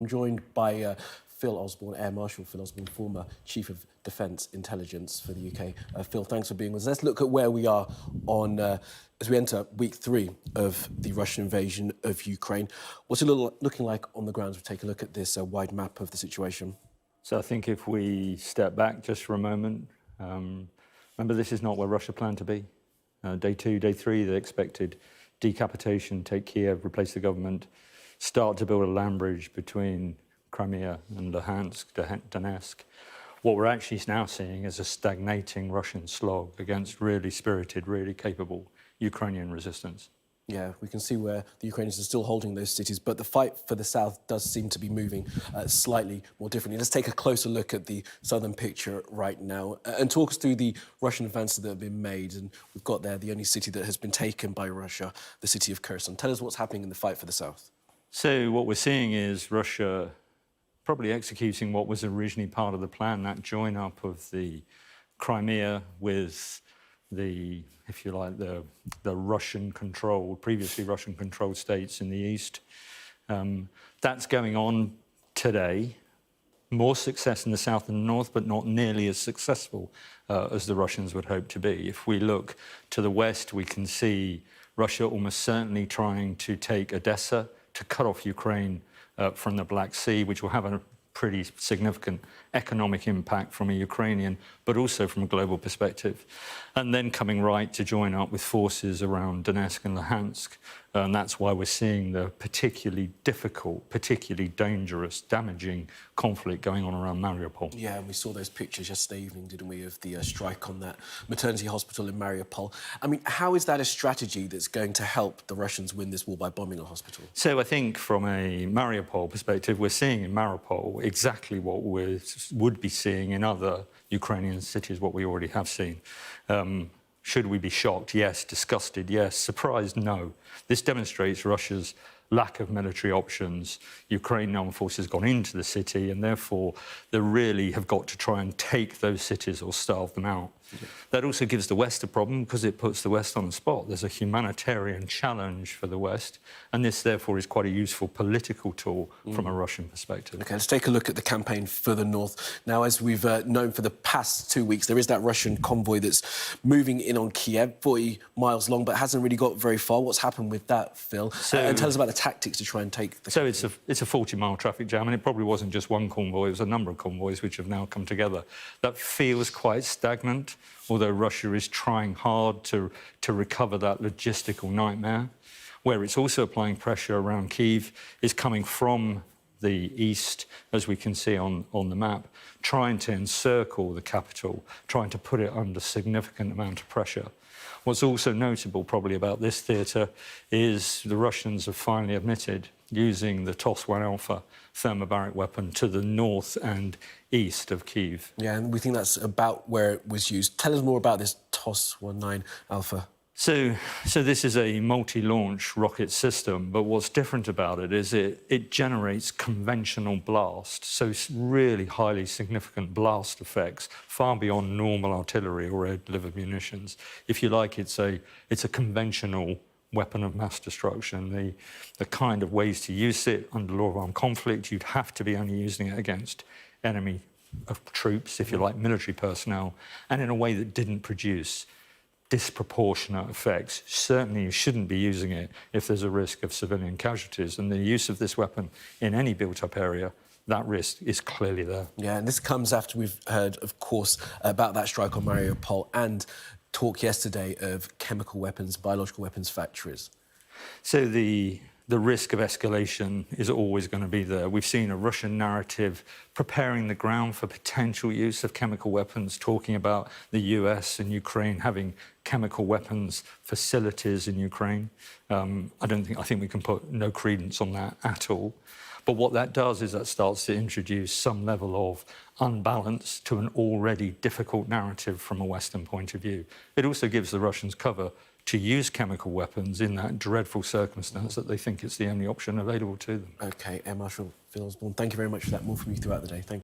I'm joined by Phil Osborn, Air Marshal Phil Osborn, former Chief of Defence Intelligence for the UK. Phil, thanks for being with us. Let's look at where we are on as we enter week 3 of the Russian invasion of Ukraine. What's it looking like on the ground? We'll take a look at this wide map of the situation. So I think if we step back just for a moment, remember this is not where Russia planned to be. Day 2, day 3, they expected decapitation, take Kyiv, replace the government, start to build a land bridge between Crimea and Luhansk, Donetsk. What we're actually now seeing is a stagnating Russian slog against really spirited, really capable Ukrainian resistance. Yeah, we can see where the Ukrainians are still holding those cities, but the fight for the south does seem to be moving slightly more differently. Let's take a closer look at the southern picture right now and talk us through the Russian advances that have been made. And we've got there the only city that has been taken by Russia, the city of Kherson. Tell us what's happening in the fight for the south. So what we're seeing is Russia probably executing what was originally part of the plan, that join-up of the Crimea with the, if you like, the Russian-controlled, previously Russian-controlled states in the east. That's going on today. More success in the south and the north, but not nearly as successful as the Russians would hope to be. If we look to the west, we can see Russia almost certainly trying to take Odesa, to cut off Ukraine from the Black Sea, which will have a pretty significant economic impact from a Ukrainian, but also from a global perspective. And then coming right to join up with forces around Donetsk and Luhansk. And that's why we're seeing the particularly difficult, particularly dangerous, damaging conflict going on around Mariupol. Yeah, and we saw those pictures yesterday evening, didn't we, of the strike on that maternity hospital in Mariupol. I mean, how is that a strategy that's going to help the Russians win this war by bombing a hospital? So I think from a Mariupol perspective, we're seeing in Mariupol exactly what we would be seeing in other Ukrainian cities, what we already have seen. Should we be shocked? Yes. Disgusted? Yes. Surprised? No. This demonstrates Russia's lack of military options. Ukrainian armed forces have gone into the city and therefore they really have got to try and take those cities or starve them out. Yeah. That also gives the West a problem because it puts the West on the spot. There's a humanitarian challenge for the West and this therefore is quite a useful political tool from a Russian perspective. OK, let's take a look at the campaign for the north. Now, as we've known for the past 2 weeks, there is that Russian convoy that's moving in on Kyiv, 40 miles long, but hasn't really got very far. What's happened with that, Phil? And tell us about the tactics to try and take the campaign. So it's a 40-mile traffic jam, and it probably wasn't just one convoy, it was a number of convoys which have now come together. That feels quite stagnant, although Russia is trying hard to recover that logistical nightmare. Where it's also applying pressure around Kyiv is coming from the east, as we can see on the map, trying to encircle the capital, trying to put it under significant amount of pressure. What's also notable probably about this theatre is the Russians have finally admitted using the TOS-1 Alpha thermobaric weapon to the north and east of Kyiv. Yeah, and we think that's about where it was used. Tell us more about this TOS-19 Alpha. So this is a multi-launch rocket system, but what's different about it is it generates conventional blast, so really highly significant blast effects, far beyond normal artillery or air-delivered munitions. If you like, it's a conventional weapon of mass destruction. The kind of ways to use it under law of armed conflict, you'd have to be only using it against enemy troops, if you like, military personnel, and in a way that didn't produce disproportionate effects. Certainly you shouldn't be using it if there's a risk of civilian casualties, and the use of this weapon in any built-up area, that risk is clearly there. Yeah, and this comes after we've heard, of course, about that strike on Mariupol and talk yesterday of chemical weapons, biological weapons factories. So the risk of escalation is always going to be there. We've seen a Russian narrative preparing the ground for potential use of chemical weapons, talking about the US and Ukraine having chemical weapons facilities in Ukraine. I think we can put no credence on that at all. But what that does is that starts to introduce some level of unbalance to an already difficult narrative from a Western point of view. It also gives the Russians cover to use chemical weapons in that dreadful circumstance that they think it's the only option available to them. OK, Air Marshal Phil Osborn, thank you very much for that. More from you throughout the day. Thank you.